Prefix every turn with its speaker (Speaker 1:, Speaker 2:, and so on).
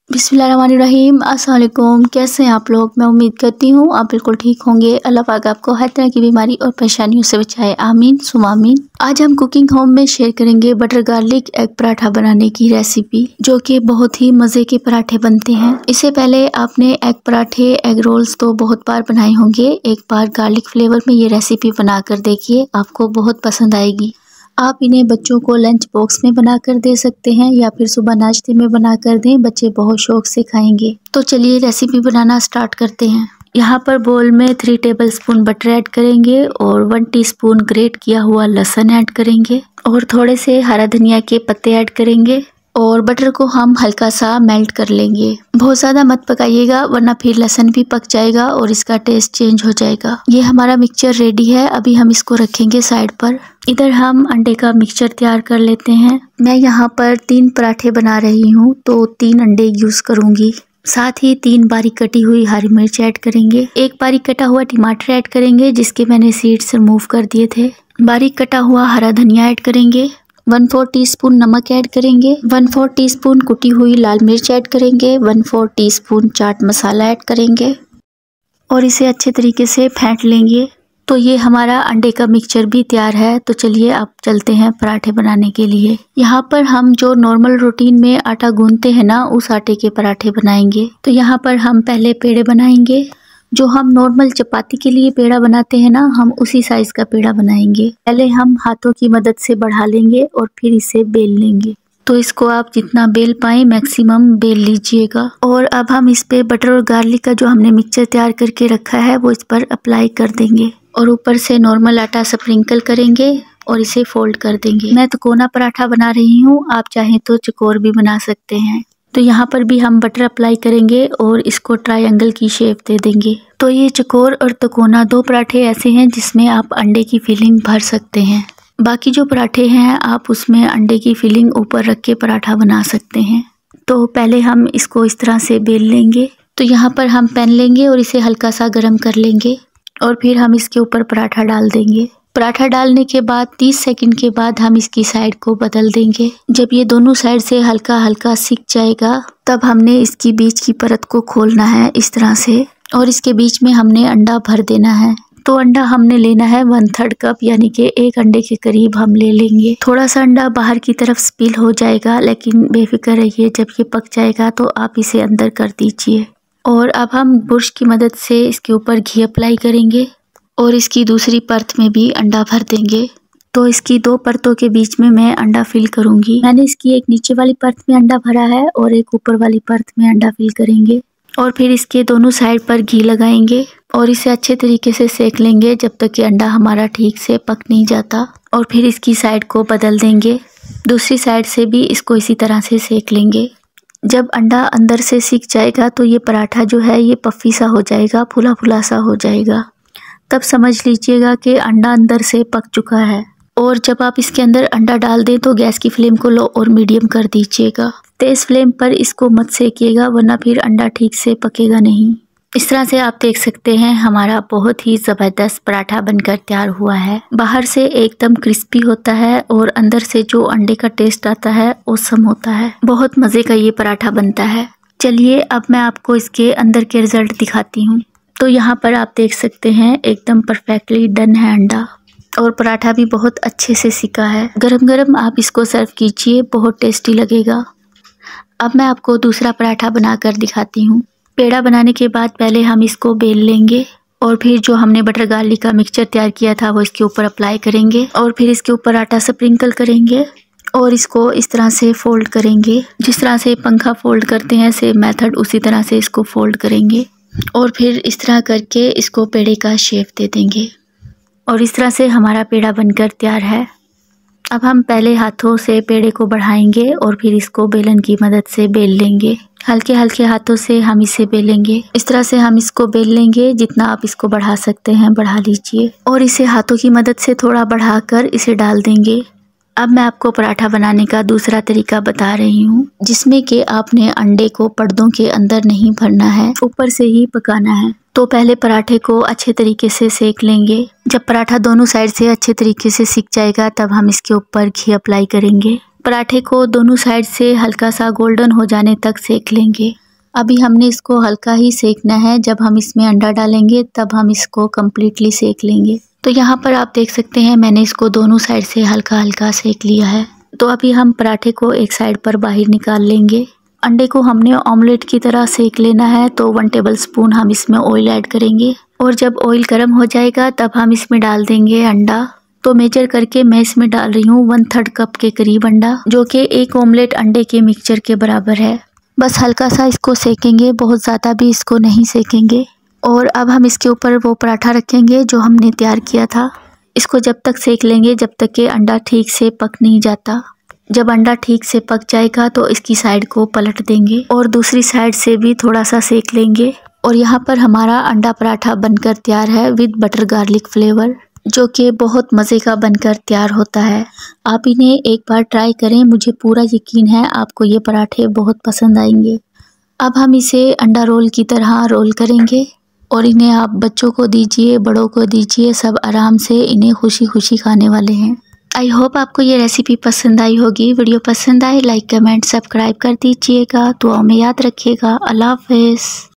Speaker 1: बिस्मिल्लाहिर्रहमानिर्रहीम। अस्सलाम वालेकुम। कैसे हैं आप लोग? मैं उम्मीद करती हूँ आप बिल्कुल ठीक होंगे। अल्लाह पाक आपको हर तरह की बीमारी और परेशानियों से बचाए, आमीन सुमा आमीन। आज हम कुकिंग होम में शेयर करेंगे बटर गार्लिक एग पराठा बनाने की रेसिपी, जो कि बहुत ही मज़े के पराठे बनते हैं। इससे पहले आपने एग पराठे, एग रोल्स तो बहुत बार बनाए होंगे। एक बार गार्लिक फ्लेवर में ये रेसिपी बना कर देखिए, आपको बहुत पसंद आएगी। आप इन्हें बच्चों को लंच बॉक्स में बनाकर दे सकते हैं या फिर सुबह नाश्ते में बनाकर दें, बच्चे बहुत शौक से खाएंगे। तो चलिए रेसिपी बनाना स्टार्ट करते हैं। यहाँ पर बोल में 3 टेबलस्पून बटर ऐड करेंगे और 1 टीस्पून ग्रेट किया हुआ लहसुन ऐड करेंगे और थोड़े से हरा धनिया के पत्ते ऐड करेंगे और बटर को हम हल्का सा मेल्ट कर लेंगे। बहुत ज़्यादा मत पकाइएगा वरना फिर लहसुन भी पक जाएगा और इसका टेस्ट चेंज हो जाएगा। ये हमारा मिक्सचर रेडी है, अभी हम इसको रखेंगे साइड पर। इधर हम अंडे का मिक्सचर तैयार कर लेते हैं। मैं यहाँ पर 3 पराठे बना रही हूँ तो 3 अंडे यूज़ करूँगी। साथ ही 3 बारीक कटी हुई हरी मिर्च ऐड करेंगे, 1 बारीक कटा हुआ टमाटर ऐड करेंगे जिसके मैंने सीड्स रिमूव कर दिए थे, बारीक कटा हुआ हरा धनिया ऐड करेंगे, 1/4 टीस्पून नमक ऐड करेंगे, 1/4 टीस्पून कुटी हुई लाल मिर्च ऐड करेंगे, 1/4 टीस्पून चाट मसाला ऐड करेंगे और इसे अच्छे तरीके से फेंट लेंगे। तो ये हमारा अंडे का मिक्सचर भी तैयार है। तो चलिए अब चलते हैं पराठे बनाने के लिए। यहाँ पर हम जो नॉर्मल रूटीन में आटा गूंथते हैं ना, उस आटे के पराठे बनाएंगे। तो यहाँ पर हम पहले पेड़े बनाएंगे। जो हम नॉर्मल चपाती के लिए पेड़ा बनाते हैं ना, हम उसी साइज का पेड़ा बनाएंगे। पहले हम हाथों की मदद से बढ़ा लेंगे और फिर इसे बेल लेंगे। तो इसको आप जितना बेल पाएं मैक्सिमम बेल लीजिएगा। और अब हम इस पे बटर और गार्लिक का जो हमने मिक्सचर तैयार करके रखा है वो इस पर अप्लाई कर देंगे और ऊपर से नॉर्मल आटा स्प्रिंकल करेंगे और इसे फोल्ड कर देंगे। मैं तिकोना पराठा बना रही हूँ, आप चाहें तो चकोर भी बना सकते हैं। तो यहाँ पर भी हम बटर अप्लाई करेंगे और इसको ट्रायंगल की शेप दे देंगे। तो ये चकोर और तिकोना 2 पराठे ऐसे हैं जिसमें आप अंडे की फिलिंग भर सकते हैं। बाकी जो पराठे हैं आप उसमें अंडे की फिलिंग ऊपर रख के पराठा बना सकते हैं। तो पहले हम इसको इस तरह से बेल लेंगे। तो यहाँ पर हम पैन लेंगे और इसे हल्का सा गर्म कर लेंगे और फिर हम इसके ऊपर पराठा डाल देंगे। पराठा डालने के बाद 30 सेकंड के बाद हम इसकी साइड को बदल देंगे। जब ये दोनों साइड से हल्का हल्का सिक जाएगा तब हमने इसकी बीच की परत को खोलना है इस तरह से और इसके बीच में हमने अंडा भर देना है। तो अंडा हमने लेना है 1/3 कप, यानी कि 1 अंडे के करीब हम ले लेंगे। थोड़ा सा अंडा बाहर की तरफ स्पिल हो जाएगा, लेकिन बेफिक्र रहिए, जब ये पक जाएगा तो आप इसे अंदर कर दीजिए। और अब हम ब्रश की मदद से इसके ऊपर घी अप्लाई करेंगे और इसकी दूसरी परत में भी अंडा भर देंगे। तो इसकी 2 परतों के बीच में मैं अंडा फिल करूंगी। मैंने इसकी एक नीचे वाली परत में अंडा भरा है और एक ऊपर वाली परत में अंडा फिल करेंगे और फिर इसके दोनों साइड पर घी लगाएंगे और इसे अच्छे तरीके से सेक लेंगे जब तक कि अंडा हमारा ठीक से पक नहीं जाता। और फिर इसकी साइड को बदल देंगे, दूसरी साइड से भी इसको इसी तरह से सेक लेंगे। जब अंडा अंदर से सिक जाएगा तो ये पराठा जो है ये पफ़ी सा हो जाएगा, फुला फुला सा हो जाएगा। तब समझ लीजिएगा कि अंडा अंदर से पक चुका है। और जब आप इसके अंदर अंडा डाल दें तो गैस की फ्लेम को लो और मीडियम कर दीजिएगा। तेज़ फ्लेम पर इसको मत सेकिएगा वरना फिर अंडा ठीक से पकेगा नहीं। इस तरह से आप देख सकते हैं हमारा बहुत ही ज़बरदस्त पराठा बनकर तैयार हुआ है। बाहर से एकदम क्रिस्पी होता है और अंदर से जो अंडे का टेस्ट आता है ऑसम होता है। बहुत मज़े का ये पराठा बनता है। चलिए अब मैं आपको इसके अंदर के रिज़ल्ट दिखाती हूँ। तो यहाँ पर आप देख सकते हैं एकदम परफेक्टली डन है अंडा और पराठा भी बहुत अच्छे से सिका है। गरम गरम आप इसको सर्व कीजिए, बहुत टेस्टी लगेगा। अब मैं आपको दूसरा पराठा बनाकर दिखाती हूँ। पेड़ा बनाने के बाद पहले हम इसको बेल लेंगे और फिर जो हमने बटर गार्लिक का मिक्सचर तैयार किया था वो इसके ऊपर अप्लाई करेंगे और फिर इसके ऊपर आटा स्प्रिंकल करेंगे और इसको इस तरह से फोल्ड करेंगे। जिस तरह से पंखा फोल्ड करते हैं सेम मेथड, उसी तरह से इसको फोल्ड करेंगे और फिर इस तरह करके इसको पेड़े का शेप दे देंगे और इस तरह से हमारा पेड़ा बनकर तैयार है। अब हम पहले हाथों से पेड़े को बढ़ाएंगे और फिर इसको बेलन की मदद से बेल लेंगे। हल्के हल्के हाथों से हम इसे बेलेंगे। इस तरह से हम इसको बेल लेंगे, जितना आप इसको बढ़ा सकते हैं बढ़ा लीजिए और इसे हाथों की मदद से थोड़ा बढ़ाकर इसे डाल देंगे। अब मैं आपको पराठा बनाने का दूसरा तरीका बता रही हूँ, जिसमें कि आपने अंडे को पर्दों के अंदर नहीं भरना है, ऊपर से ही पकाना है। तो पहले पराठे को अच्छे तरीके से सेक लेंगे। जब पराठा दोनों साइड से अच्छे तरीके से सिक जाएगा तब हम इसके ऊपर घी अप्लाई करेंगे। पराठे को दोनों साइड से हल्का सा गोल्डन हो जाने तक सेक लेंगे। अभी हमने इसको हल्का ही सेकना है, जब हम इसमें अंडा डालेंगे तब हम इसको कम्प्लीटली सेक लेंगे। तो यहाँ पर आप देख सकते हैं मैंने इसको दोनों साइड से हल्का हल्का सेक लिया है। तो अभी हम पराठे को एक साइड पर बाहर निकाल लेंगे। अंडे को हमने ऑमलेट की तरह सेक लेना है, तो 1 टेबलस्पून हम इसमें ऑयल ऐड करेंगे और जब ऑयल गर्म हो जाएगा तब हम इसमें डाल देंगे अंडा। तो मेजर करके मैं इसमें डाल रही हूँ 1/3 कप के करीब अंडा, जो कि एक ऑमलेट अंडे के मिक्सचर के बराबर है। बस हल्का सा इसको सेकेंगे, बहुत ज़्यादा भी इसको नहीं सेकेंगे। और अब हम इसके ऊपर वो पराठा रखेंगे जो हमने तैयार किया था। इसको जब तक सेक लेंगे जब तक कि अंडा ठीक से पक नहीं जाता। जब अंडा ठीक से पक जाएगा तो इसकी साइड को पलट देंगे और दूसरी साइड से भी थोड़ा सा सेक लेंगे। और यहाँ पर हमारा अंडा पराठा बनकर तैयार है विद बटर गार्लिक फ्लेवर, जो कि बहुत मज़े का बनकर तैयार होता है। आप इन्हें एक बार ट्राई करें, मुझे पूरा यकीन है आपको ये पराठे बहुत पसंद आएंगे। अब हम इसे अंडा रोल की तरह रोल करेंगे और इन्हें आप बच्चों को दीजिए, बड़ों को दीजिए, सब आराम से इन्हें खुशी खुशी खाने वाले हैं। आई होप आपको ये रेसिपी पसंद आई होगी। वीडियो पसंद आए लाइक कमेंट सब्सक्राइब कर दीजिएगा। दुआओं में याद रखिएगा। अल्लाह हाफ़िज़।